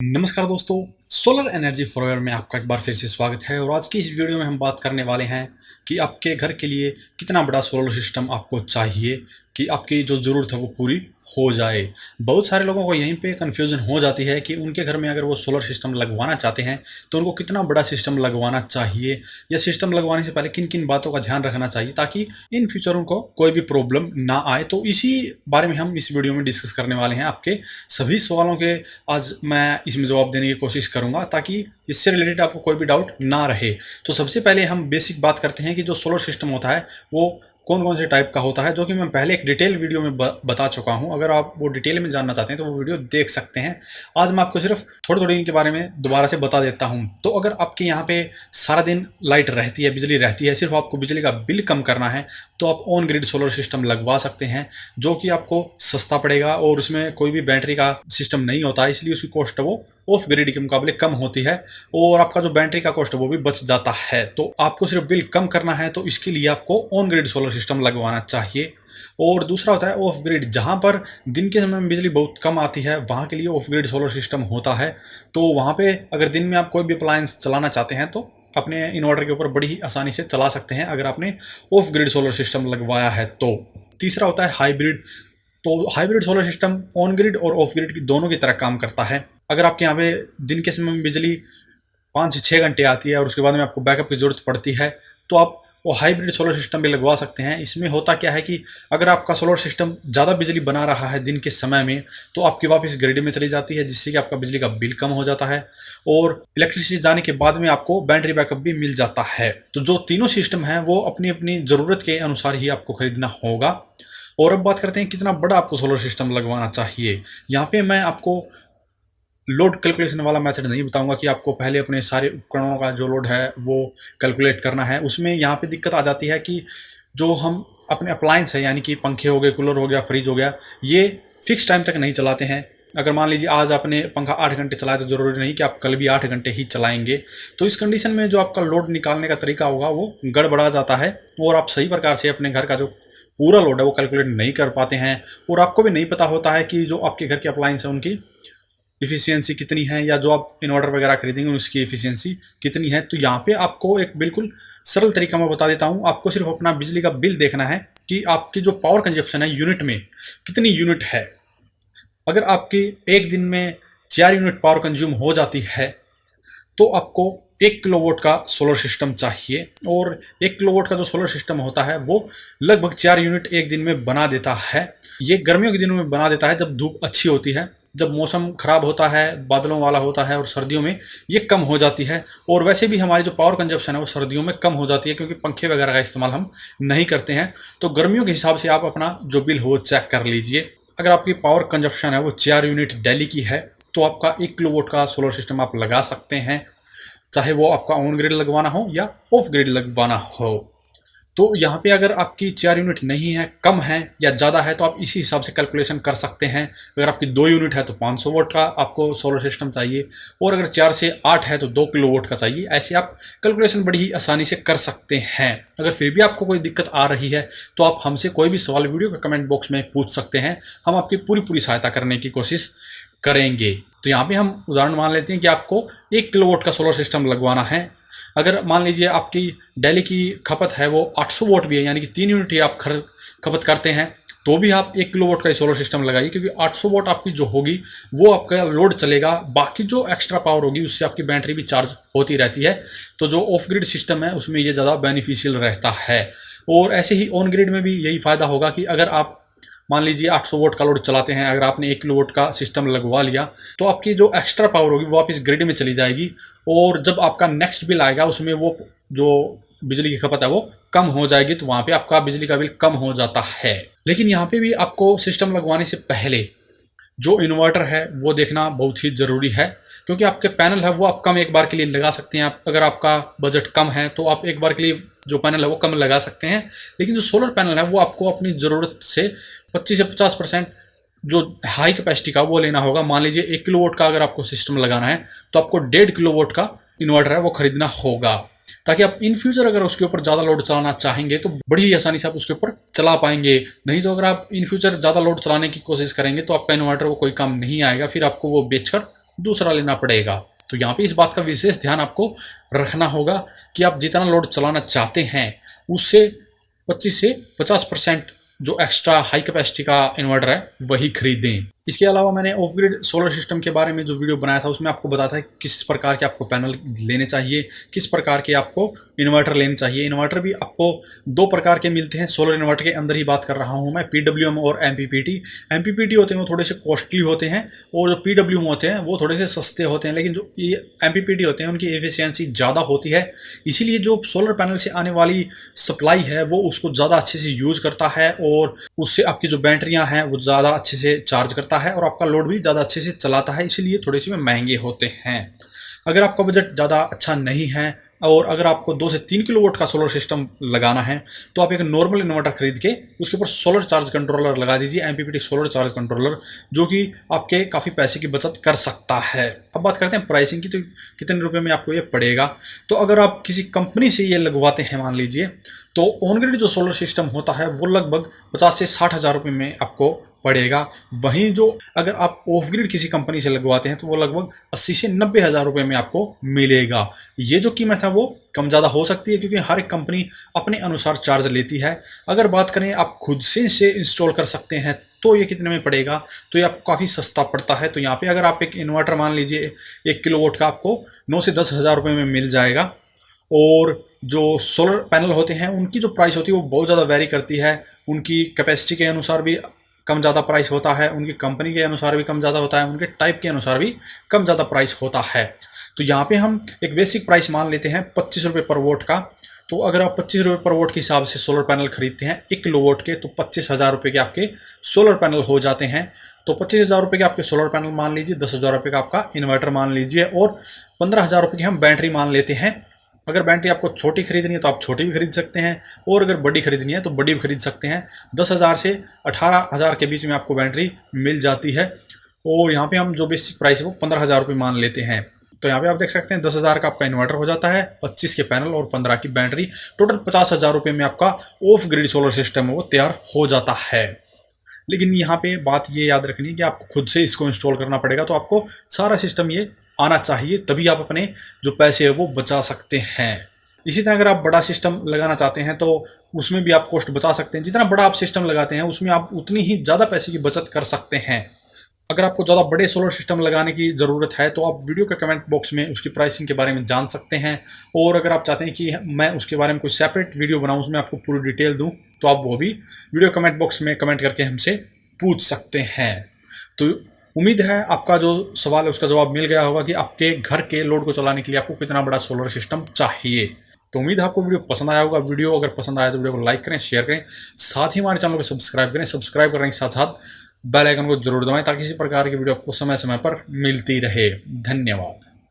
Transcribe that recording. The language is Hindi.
नमस्कार दोस्तों, सोलर एनर्जी फॉरएवर में आपका एक बार फिर से स्वागत है। और आज की इस वीडियो में हम बात करने वाले हैं कि आपके घर के लिए कितना बड़ा सोलर सिस्टम आपको चाहिए कि आपकी जो ज़रूरत है वो पूरी हो जाए। बहुत सारे लोगों को यहीं पे कन्फ्यूज़न हो जाती है कि उनके घर में अगर वो सोलर सिस्टम लगवाना चाहते हैं तो उनको कितना बड़ा सिस्टम लगवाना चाहिए, या सिस्टम लगवाने से पहले किन किन बातों का ध्यान रखना चाहिए ताकि इन फ्यूचर उनको कोई भी प्रॉब्लम ना आए। तो इसी बारे में हम इस वीडियो में डिस्कस करने वाले हैं। आपके सभी सवालों के आज मैं इसमें जवाब देने की कोशिश करूंगा ताकि इससे रिलेटेड आपको कोई भी डाउट ना रहे। तो सबसे पहले हम बेसिक बात करते हैं कि जो सोलर सिस्टम होता है वो कौन कौन से टाइप का होता है, जो कि मैं पहले एक डिटेल वीडियो में बता चुका हूं। अगर आप वो डिटेल में जानना चाहते हैं तो वो वीडियो देख सकते हैं। आज मैं आपको सिर्फ थोड़ी थोड़ी इनके बारे में दोबारा से बता देता हूं। तो अगर आपके यहाँ पे सारा दिन लाइट रहती है, बिजली रहती है, सिर्फ आपको बिजली का बिल कम करना है तो आप ऑन ग्रिड सोलर सिस्टम लगवा सकते हैं, जो कि आपको सस्ता पड़ेगा और उसमें कोई भी बैटरी का सिस्टम नहीं होता है, इसलिए उसकी कॉस्ट वो ऑफ ग्रिड के मुकाबले कम होती है और आपका जो बैटरी का कॉस्ट है वो भी बच जाता है। तो आपको सिर्फ बिल कम करना है तो इसके लिए आपको ऑन ग्रिड सोलर सिस्टम लगवाना चाहिए। और दूसरा होता है ऑफ ग्रिड, जहां पर दिन के समय में बिजली बहुत कम आती है वहां के लिए ऑफ ग्रिड सोलर सिस्टम होता है। तो वहां पे अगर दिन में आप कोई भी अप्लायंस चलाना चाहते हैं तो अपने इन्वर्टर के ऊपर बड़ी ही आसानी से चला सकते हैं अगर आपने ऑफ ग्रिड सोलर सिस्टम लगवाया है तो। तीसरा होता है हाइब्रिड। तो hybrid solar system on grid और ऑफ ग्रिड की दोनों की तरह काम करता है। अगर आपके यहाँ पे दिन के समय में बिजली 5 से 6 घंटे आती है और उसके बाद में आपको बैकअप की ज़रूरत पड़ती है तो आप वो हाइब्रिड सोलर सिस्टम भी लगवा सकते हैं। इसमें होता क्या है कि अगर आपका सोलर सिस्टम ज़्यादा बिजली बना रहा है दिन के समय में तो आपकी वापस ग्रिड में चली जाती है, जिससे कि आपका बिजली का बिल कम हो जाता है और इलेक्ट्रिसिटी जाने के बाद में आपको बैटरी बैकअप भी मिल जाता है। तो जो तीनों सिस्टम हैं वो अपनी अपनी ज़रूरत के अनुसार ही आपको खरीदना होगा। और अब बात करते हैं कितना बड़ा आपको सोलर सिस्टम लगवाना चाहिए। यहाँ पे मैं आपको लोड कैलकुलेशन वाला मेथड नहीं बताऊंगा कि आपको पहले अपने सारे उपकरणों का जो लोड है वो कैलकुलेट करना है। उसमें यहाँ पे दिक्कत आ जाती है कि जो हम अपने अप्लायंस है, यानी कि पंखे हो गए, कूलर हो गया, फ्रिज हो गया, ये फिक्स टाइम तक नहीं चलाते हैं। अगर मान लीजिए आज आपने पंखा 8 घंटे चलाया तो ज़रूरी नहीं कि आप कल भी 8 घंटे ही चलाएंगे। तो इस कंडीशन में जो आपका लोड निकालने का तरीका होगा वो गड़बड़ा जाता है और आप सही प्रकार से अपने घर का जो पूरा लोड है वो कैलकुलेट नहीं कर पाते हैं। और आपको भी नहीं पता होता है कि जो आपके घर के अप्लायंस है उनकी इफ़िशियंसी कितनी है, या जो आप इन्वर्टर वगैरह खरीदेंगे उसकी इफ़िशियंसी कितनी है। तो यहाँ पे आपको एक बिल्कुल सरल तरीका मैं बता देता हूँ। आपको सिर्फ अपना बिजली का बिल देखना है कि आपकी जो पावर कंजप्शन है यूनिट में कितनी यूनिट है। अगर आपकी एक दिन में 4 यूनिट पावर कंज्यूम हो जाती है तो आपको 1 किलोवाट का सोलर सिस्टम चाहिए। और 1 किलोवाट का जो सोलर सिस्टम होता है वो लगभग 4 यूनिट एक दिन में बना देता है। ये गर्मियों के दिनों में बना देता है जब धूप अच्छी होती है, जब मौसम खराब होता है, बादलों वाला होता है, और सर्दियों में ये कम हो जाती है। और वैसे भी हमारी जो पावर कंजप्शन है वो सर्दियों में कम हो जाती है क्योंकि पंखे वगैरह का इस्तेमाल हम नहीं करते हैं। तो गर्मियों के हिसाब से आप अपना जो बिल हो चेक कर लीजिए। अगर आपकी पावर कंजप्शन है वो 4 यूनिट डेली की है तो आपका 1 किलोवाट का सोलर सिस्टम आप लगा सकते हैं, चाहे वो आपका ऑन ग्रिड लगवाना हो या ऑफ ग्रिड लगवाना हो। तो यहाँ पे अगर आपकी 4 यूनिट नहीं है, कम है या ज़्यादा है, तो आप इसी हिसाब से कैलकुलेशन कर सकते हैं। अगर आपकी 2 यूनिट है तो 500 वाट का आपको सोलर सिस्टम चाहिए, और अगर 4 से 8 है तो 2 किलोवाट का चाहिए। ऐसे आप कैलकुलेशन बड़ी ही आसानी से कर सकते हैं। अगर फिर भी आपको कोई दिक्कत आ रही है तो आप हमसे कोई भी सवाल वीडियो के कमेंट बॉक्स में पूछ सकते हैं, हम आपकी पूरी पूरी सहायता करने की कोशिश करेंगे। तो यहाँ पे हम उदाहरण मान लेते हैं कि आपको 1 किलोवाट का सोलर सिस्टम लगवाना है। अगर मान लीजिए आपकी डेली की खपत है वो 800 वाट भी है, यानी कि 3 यूनिट ही आप खपत करते हैं, तो भी आप 1 किलोवाट का सोलर सिस्टम लगाइए, क्योंकि 800 वाट आपकी जो होगी वो आपका लोड चलेगा। बाकी जो एक्स्ट्रा पावर होगी उससे आपकी बैटरी भी चार्ज होती रहती है। तो जो ऑफ ग्रिड सिस्टम है उसमें ये ज़्यादा बेनिफिशियल रहता है। और ऐसे ही ऑन ग्रिड में भी यही फ़ायदा होगा कि अगर आप मान लीजिए 800 वाट का लोड चलाते हैं, अगर आपने 1 किलोवाट का सिस्टम लगवा लिया तो आपकी जो एक्स्ट्रा पावर होगी वो वापस ग्रिड में चली जाएगी, और जब आपका नेक्स्ट बिल आएगा उसमें वो जो बिजली की खपत है वो कम हो जाएगी, तो वहाँ पे आपका बिजली का बिल कम हो जाता है। लेकिन यहाँ पे भी आपको सिस्टम लगवाने से पहले जो इन्वर्टर है वो देखना बहुत ही ज़रूरी है, क्योंकि आपके पैनल है वो आप कम एक बार के लिए लगा सकते हैं। आप अगर आपका बजट कम है तो आप एक बार के लिए जो पैनल है वो कम लगा सकते हैं, लेकिन जो सोलर पैनल है वो आपको अपनी ज़रूरत से 25 से 50% जो हाई कैपेसिटी का वो लेना होगा। मान लीजिए 1 किलोवाट का अगर आपको सिस्टम लगाना है तो आपको 1.5 किलोवाट का इन्वर्टर है वो खरीदना होगा, ताकि आप इन फ्यूचर अगर उसके ऊपर ज़्यादा लोड चलाना चाहेंगे तो बड़ी ही आसानी से आप उसके ऊपर चला पाएंगे। नहीं तो अगर आप इन फ्यूचर ज़्यादा लोड चलाने की कोशिश करेंगे तो आपका इन्वर्टर वो कोई काम नहीं आएगा, फिर आपको वो बेचकर दूसरा लेना पड़ेगा। तो यहाँ पे इस बात का विशेष ध्यान आपको रखना होगा कि आप जितना लोड चलाना चाहते हैं उससे 25 से 50% जो एक्स्ट्रा हाई कैपेसिटी का इन्वर्टर है वही खरीदें। इसके अलावा मैंने ऑफ ग्रिड सोलर सिस्टम के बारे में जो वीडियो बनाया था उसमें आपको बताया था किस प्रकार के आपको पैनल लेने चाहिए, किस प्रकार के आपको इन्वर्टर लेने चाहिए। इन्वर्टर भी आपको दो प्रकार के मिलते हैं। सोलर इन्वर्टर के अंदर ही बात कर रहा हूँ मैं, PWM और MPPT। MPPT होते हैं वो थोड़े से कॉस्टली होते हैं और जो PWM होते हैं वो थोड़े से सस्ते होते हैं, लेकिन जो ये MPPT होते हैं उनकी एफिशिएंसी ज़्यादा होती है, इसीलिए जो सोलर पैनल से आने वाली सप्लाई है वो उसको ज़्यादा अच्छे से यूज़ करता है और उससे आपकी जो बैटरियाँ हैं वो ज़्यादा अच्छे से चार्ज करता है और आपका लोड भी ज़्यादा अच्छे से चलाता है, इसीलिए थोड़े से महंगे होते हैं। अगर आपका बजट ज़्यादा अच्छा नहीं है और अगर आपको 2 से 3 किलोवाट का सोलर सिस्टम लगाना है तो आप एक नॉर्मल इन्वर्टर खरीद के उसके ऊपर सोलर चार्ज कंट्रोलर लगा दीजिए, MPPT सोलर चार्ज कंट्रोलर, जो कि आपके काफ़ी पैसे की बचत कर सकता है। अब बात करते हैं प्राइसिंग की, तो कितने रुपए में आपको ये पड़ेगा। तो अगर आप किसी कंपनी से ये लगवाते हैं मान लीजिए, तो ऑन ग्रिड जो सोलर सिस्टम होता है वो लगभग 50 से 60 हज़ार रुपये में आपको पड़ेगा। वहीं जो अगर आप ऑफ ग्रिड किसी कंपनी से लगवाते हैं तो वो लगभग 80 से 90 हज़ार रुपये में आपको मिलेगा। ये जो कीमत है वो कम ज़्यादा हो सकती है क्योंकि हर एक कंपनी अपने अनुसार चार्ज लेती है। अगर बात करें आप खुद से इसे इंस्टॉल कर सकते हैं तो ये कितने में पड़ेगा, तो ये आपको काफ़ी सस्ता पड़ता है। तो यहाँ पे अगर आप एक इन्वर्टर मान लीजिए 1 किलोवाट का आपको 9 से 10 हज़ार रुपये में मिल जाएगा। और जो सोलर पैनल होते हैं उनकी जो प्राइस होती है वो बहुत ज़्यादा वेरी करती है, उनकी कैपेसिटी के अनुसार भी कम ज़्यादा प्राइस होता है, उनकी कंपनी के अनुसार भी कम ज़्यादा होता है, उनके टाइप के अनुसार भी कम ज़्यादा प्राइस होता है। तो यहाँ पे हम एक बेसिक प्राइस मान लेते हैं 25 रुपये पर वोट का। तो अगर आप 25 रुपये पर वोट के हिसाब से सोलर पैनल खरीदते हैं 1 किलो वोट के, तो 25 हज़ार रुपये के आपके सोलर पैनल हो जाते हैं। तो 25 हज़ार रुपये के आपके सोलर पैनल मान लीजिए, 10 हज़ार रुपये का आपका इन्वर्टर मान लीजिए और 15 हज़ार रुपये की हम बैटरी मान लेते हैं। अगर बैटरी आपको छोटी खरीदनी है तो आप छोटी भी खरीद सकते हैं और अगर बड़ी खरीदनी है तो बड़ी भी खरीद सकते हैं। 10 हज़ार से 18 हज़ार के बीच में आपको बैटरी मिल जाती है और यहाँ पे हम जो बेसिक प्राइस है वो 15 हज़ार रुपये मान लेते हैं। तो यहाँ पे आप देख सकते हैं 10 हज़ार का आपका इन्वर्टर हो जाता है, 25 के पैनल और 15 की बैटरी, टोटल 50 हज़ार रुपये में आपका ऑफ ग्रिड सोलर सिस्टम है वो तैयार हो जाता है। लेकिन यहाँ पे बात ये याद रखनी है कि आपको खुद से इसको इंस्टॉल करना पड़ेगा, तो आपको सारा सिस्टम ये आना चाहिए, तभी आप अपने जो पैसे है वो बचा सकते हैं। इसी तरह अगर आप बड़ा सिस्टम लगाना चाहते हैं तो उसमें भी आप कॉस्ट बचा सकते हैं। जितना बड़ा आप सिस्टम लगाते हैं उसमें आप उतनी ही ज़्यादा पैसे की बचत कर सकते हैं। अगर आपको ज़्यादा बड़े सोलर सिस्टम लगाने की ज़रूरत है तो आप वीडियो के कमेंट बॉक्स में उसकी प्राइसिंग के बारे में जान सकते हैं, और अगर आप चाहते हैं कि मैं उसके बारे में कोई सेपरेट वीडियो बनाऊँ उसमें आपको पूरी डिटेल दूँ तो आप वो भी वीडियो कमेंट बॉक्स में कमेंट करके हमसे पूछ सकते हैं। तो उम्मीद है आपका जो सवाल है उसका जवाब मिल गया होगा कि आपके घर के लोड को चलाने के लिए आपको कितना बड़ा सोलर सिस्टम चाहिए। तो उम्मीद है आपको वीडियो पसंद आया होगा। वीडियो अगर पसंद आया तो वीडियो को लाइक करें, शेयर करें, साथ ही हमारे चैनल को सब्सक्राइब करें। सब्सक्राइब करने के साथ साथ बेल आइकन को जरूर दबाएं ताकि इसी प्रकार की वीडियो आपको समय समय पर मिलती रहे। धन्यवाद।